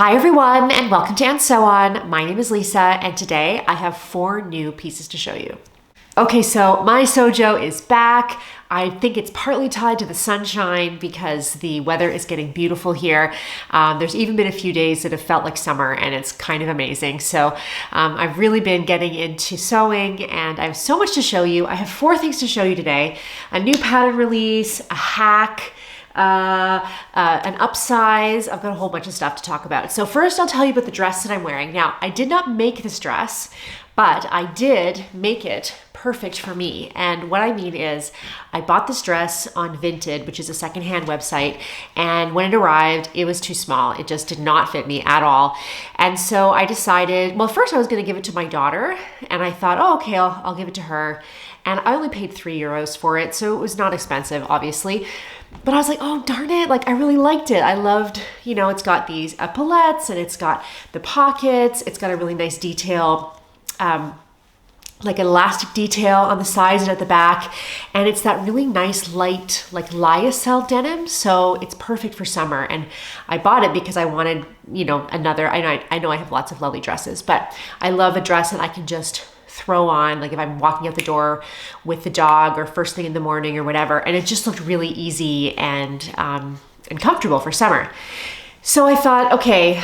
Hi everyone and welcome to And So On. My name is Lisa and today I have 4 new pieces to show you. Okay, so my Sewjo is back. I think it's partly tied to the sunshine because the weather is getting beautiful here. There's even been a few days that have felt like summer and it's kind of amazing. So I've really been getting into sewing and I have so much to show you. I have 4 things to show you today. A new pattern release, a hack, an upsize. I've got a whole bunch of stuff to talk about. So first I'll tell you about the dress that I'm wearing. Now, I did not make this dress, but I did make it perfect for me. And what I mean is I bought this dress on Vinted, which is a secondhand website. And when it arrived, it was too small. It just did not fit me at all. And so I decided, well, first I was going to give it to my daughter and I thought, oh, okay, I'll give it to her. And I only paid €3 for it. So it was not expensive, obviously. But I was like, oh, darn it. Like, I really liked it. I loved, it's got these epaulettes and it's got the pockets. It's got a really nice detail, like elastic detail on the sides and at the back. And it's that really nice light, like lyocell denim. So it's perfect for summer. And I bought it because I wanted, another, I know I have lots of lovely dresses, but I love a dress that I can just throw on, like if I'm walking out the door with the dog or first thing in the morning or whatever. And it just looked really easy and comfortable for summer. So I thought, okay,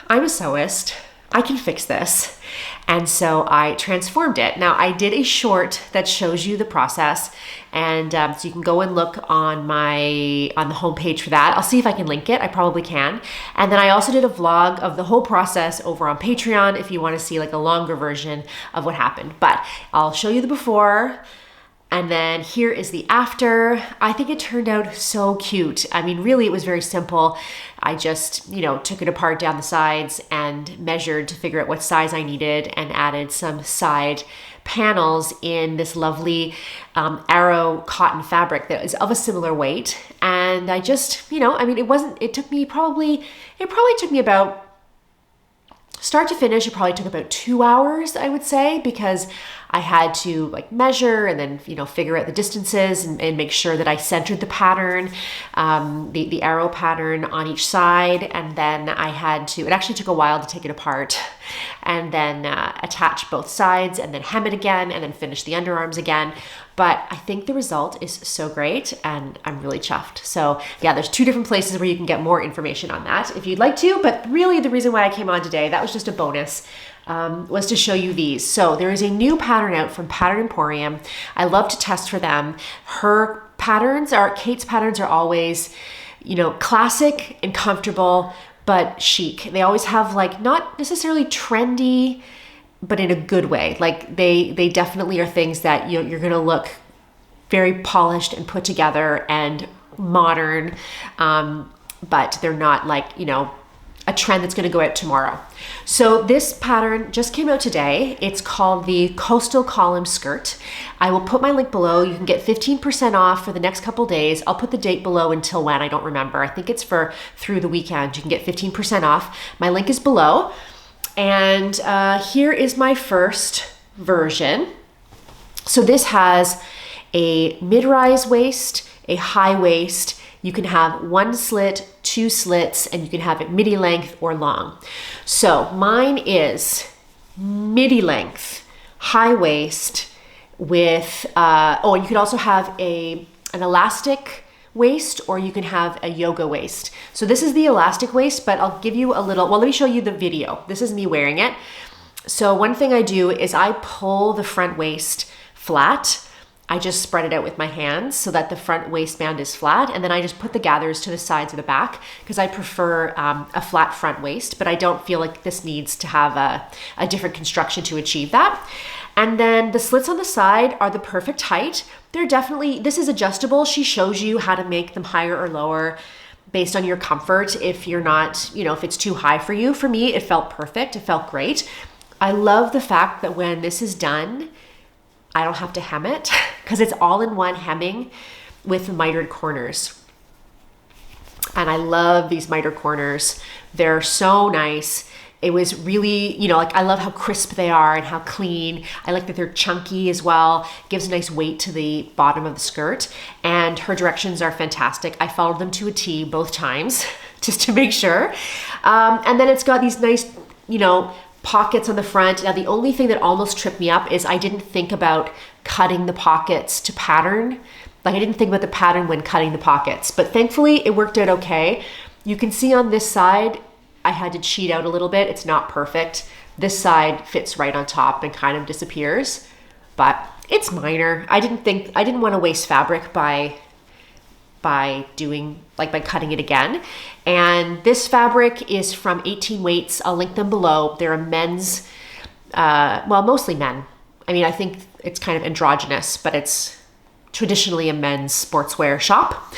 I'm a sewist. I can fix this. And so I transformed it. Now I did a short that shows you the process. And so you can go and look on the homepage for that. I'll see if I can link it. I probably can. And then I also did a vlog of the whole process over on Patreon if you want to see like a longer version of what happened. But I'll show you the before. And then here is the after. I think it turned out so cute. I mean, really, it was very simple. I just, took it apart down the sides and measured to figure out what size I needed and added some side panels in this lovely arrow cotton fabric that is of a similar weight. And I just, it took me about start to finish, it probably took about 2 hours, I would say, because I had to like measure and then, figure out the distances and make sure that I centered the pattern, the arrow pattern on each side. And then it actually took a while to take it apart and then attach both sides and then hem it again and then finish the underarms again. But I think the result is so great and I'm really chuffed. So yeah, there's 2 different places where you can get more information on that if you'd like to, but really the reason why I came on today, that was just a bonus, was to show you these. So there is a new pattern out from Pattern Emporium. I love to test for them. Kate's patterns are always, classic and comfortable, but chic. They always have like, not necessarily trendy, but in a good way. Like they definitely are things that you're going to look very polished and put together and modern. But they're not like, a trend that's going to go out tomorrow. So this pattern just came out today. It's called the Coastal Column Skirt. I will put my link below. You can get 15% off for the next couple days. I'll put the date below until when, I don't remember. I think it's through the weekend. You can get 15% off. My link is below. And here is my first version. So this has a mid-rise waist, a high waist. You can have 1 slit, 2 slits, and you can have it midi length or long. So mine is midi length, high waist with, and you can also have an elastic waist or you can have a yoga waist. So this is the elastic waist, but I'll give you let me show you the video. This is me wearing it. So one thing I do is I pull the front waist flat. I just spread it out with my hands so that the front waistband is flat. And then I just put the gathers to the sides of the back because I prefer a flat front waist, but I don't feel like this needs to have a different construction to achieve that. And then the slits on the side are the perfect height. This is adjustable. She shows you how to make them higher or lower based on your comfort. If you're not, if it's too high for you. For me, it felt perfect. It felt great. I love the fact that when this is done, I don't have to hem it because it's all in one hemming with mitered corners. And I love these mitered corners. They're so nice. It was really, I love how crisp they are and how clean. I like that they're chunky as well. Gives a nice weight to the bottom of the skirt. And her directions are fantastic. I followed them to a T both times just to make sure. And then it's got these nice, you know, pockets on the front. Now, the only thing that almost tripped me up is I didn't think about cutting the pockets to pattern. Like I didn't think about the pattern when cutting the pockets, but thankfully it worked out okay. You can see on this side, I had to cheat out a little bit. It's not perfect. This side fits right on top and kind of disappears, but it's minor. I didn't want to waste fabric by cutting it again. And this fabric is from 18 Weights. I'll link them below. They're a men's, well, mostly men. I mean, I think it's kind of androgynous, but it's traditionally a men's sportswear shop.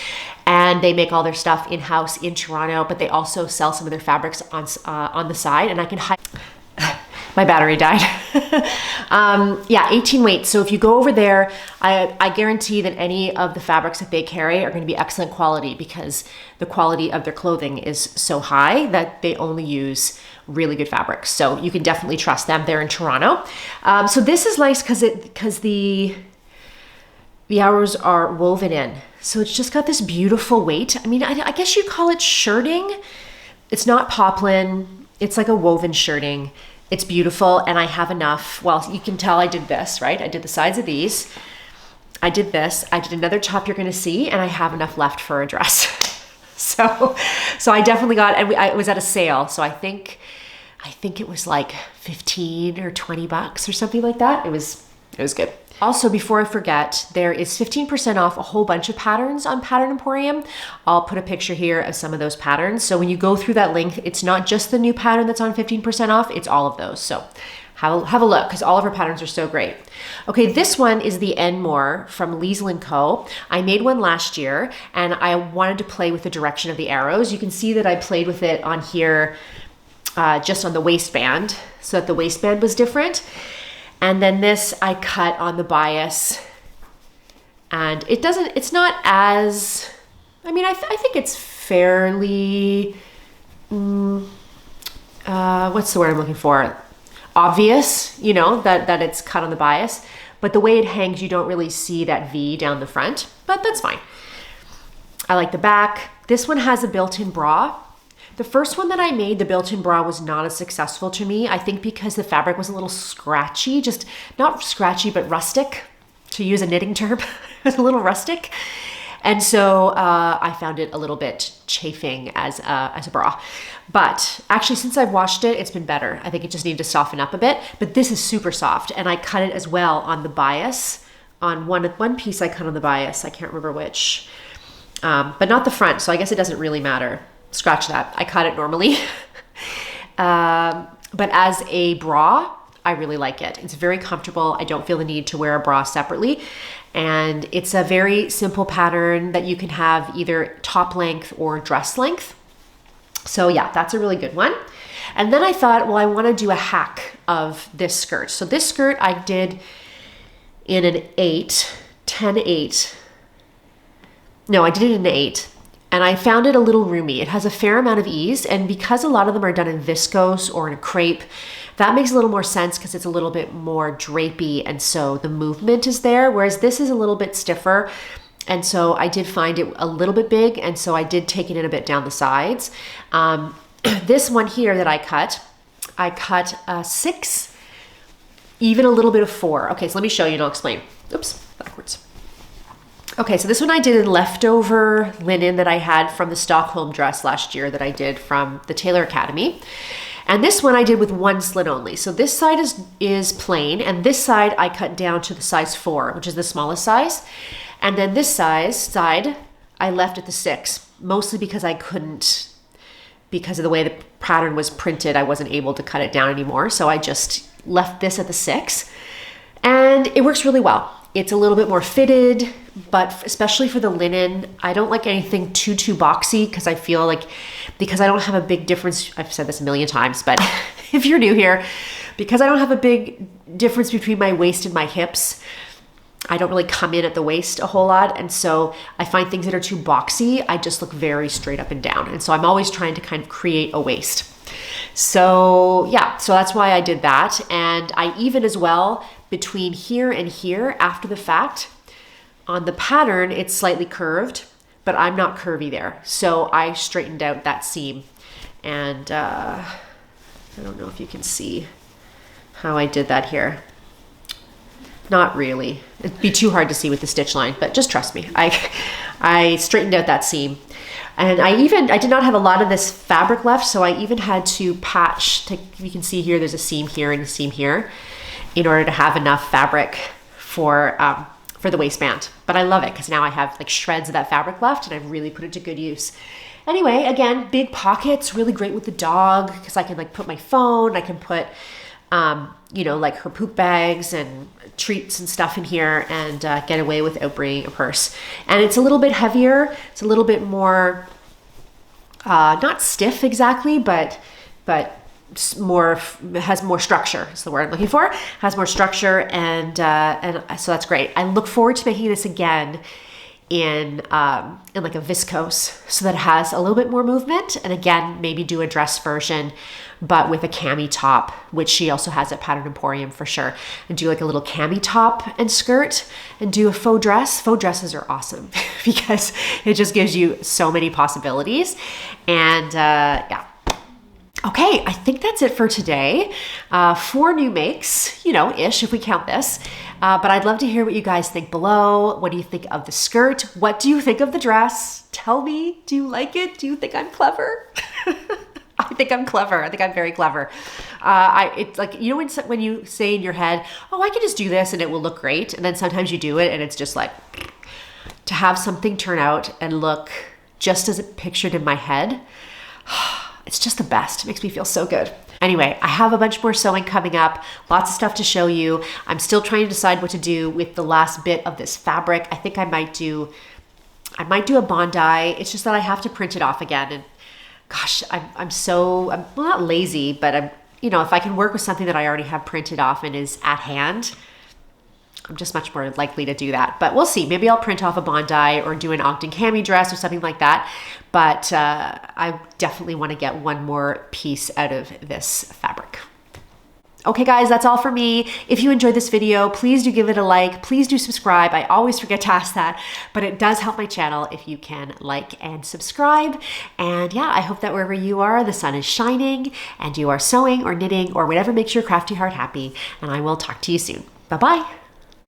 And they make all their stuff in-house in Toronto, but they also sell some of their fabrics on the side, and I can hide. My battery died. Yeah, 18 Weights. So if you go over there, I guarantee that any of the fabrics that they carry are going to be excellent quality because the quality of their clothing is so high that they only use really good fabrics. So you can definitely trust them. They're in Toronto. So this is nice because the hours are woven in. So it's just got this beautiful weight. I mean, I guess you'd call it shirting. It's not poplin. It's like a woven shirting. It's beautiful, and I have enough. Well, you can tell I did this, right? I did the sides of these. I did this. I did another top you're going to see, and I have enough left for a dress. So I definitely got, and it was at a sale. So I think it was like 15 or 20 bucks or something like that. It was good. Also, before I forget, there is 15% off a whole bunch of patterns on Pattern Emporium. I'll put a picture here of some of those patterns. So when you go through that link, it's not just the new pattern that's on 15% off, it's all of those. So have a look because all of her patterns are so great. Okay, this one is the Enmore from Liesl & Co. I made one last year and I wanted to play with the direction of the arrows. You can see that I played with it on here just on the waistband so that the waistband was different. And then this I cut on the bias, and it's not as, I mean, I think it's fairly, what's the word I'm looking for? Obvious, you know, that it's cut on the bias, but the way it hangs, you don't really see that V down the front, but that's fine. I like the back. This one has a built-in bra. The first one that I made, the built-in bra, was not as successful to me. I think because the fabric was a little scratchy, just not scratchy, but rustic, to use a knitting term. It was a little rustic. And so I found it a little bit chafing as a bra. But actually, since I've washed it, it's been better. I think it just needed to soften up a bit, but this is super soft. And I cut it as well on the bias. On one piece I cut on the bias, I can't remember which, but not the front. So I guess it doesn't really matter. Scratch that. I cut it normally. But as a bra, I really like it. It's very comfortable. I don't feel the need to wear a bra separately. And it's a very simple pattern that you can have either top length or dress length. So yeah, that's a really good one. And then I thought, well, I want to do a hack of this skirt. So this skirt I did in an 10/8. No, I did it in an 8. And I found it a little roomy. It has a fair amount of ease. And because a lot of them are done in viscose or in a crepe, that makes a little more sense because it's a little bit more drapey. And so the movement is there, whereas this is a little bit stiffer. And so I did find it a little bit big. And so I did take it in a bit down the sides. This one here that I cut a 6, even a little bit of 4. Okay, so let me show you and I'll explain. Oops, backwards. Okay, so this one I did in leftover linen that I had from the Stockholm dress last year that I did from the Tailor Academy. And this one I did with one slit only. So this side is plain, and this side I cut down to the size 4, which is the smallest size. And then this side I left at the 6, mostly because I couldn't, because of the way the pattern was printed, I wasn't able to cut it down anymore. So I just left this at the 6, and it works really well. It's a little bit more fitted, but especially for the linen, I don't like anything too boxy because I feel like, because I don't have a big difference, I've said this a million times, but if you're new here, because I don't have a big difference between my waist and my hips, I don't really come in at the waist a whole lot. And so I find things that are too boxy, I just look very straight up and down. And so I'm always trying to kind of create a waist. So yeah, so that's why I did that. And I even as well, between here and here after the fact, on the pattern, it's slightly curved, but I'm not curvy there. So I straightened out that seam, and I don't know if you can see how I did that here. Not really. It'd be too hard to see with the stitch line, but just trust me. I straightened out that seam. And I did not have a lot of this fabric left, so I even had to patch. You can see here, there's a seam here and a seam here, in order to have enough fabric for the waistband. But I love it because now I have like shreds of that fabric left, and I've really put it to good use. Anyway, again, big pockets, really great with the dog because I can like put my phone, I can put you know, like her poop bags and treats and stuff in here, and get away without bringing a purse. And it's a little bit heavier. It's a little bit more, not stiff exactly, but more, has more structure is the word I'm looking for. Has more structure, and so that's great. I look forward to making this again in like a viscose, so that it has a little bit more movement. And again, maybe do a dress version, but with a cami top, which she also has at Pattern Emporium for sure. And do like a little cami top and skirt, and do a faux dress. Faux dresses are awesome because it just gives you so many possibilities. And yeah. Okay, I think that's it for today. 4 new makes, you know, ish, if we count this. But I'd love to hear what you guys think below. What do you think of the skirt? What do you think of the dress? Tell me, do you like it? Do you think I'm clever? I think I'm clever. I think I'm very clever. It's like, you know, when you say in your head, oh, I can just do this and it will look great. And then sometimes you do it and it's just like, to have something turn out and look just as it pictured in my head, it's just the best. It makes me feel so good. Anyway, I have a bunch more sewing coming up, lots of stuff to show you. I'm still trying to decide what to do with the last bit of this fabric. I think I might do a Bondi. It's just that I have to print it off again. And gosh, I'm well, not lazy, but you know, if I can work with something that I already have printed off and is at hand, I'm just much more likely to do that. But we'll see. Maybe I'll print off a Bondi or do an Ogden cami dress or something like that. But I definitely want to get one more piece out of this fabric. Okay guys, that's all for me. If you enjoyed this video, please do give it a like. Please do subscribe. I always forget to ask that, but it does help my channel if you can like and subscribe. And yeah, I hope that wherever you are, the sun is shining and you are sewing or knitting or whatever makes your crafty heart happy. And I will talk to you soon. Bye-bye.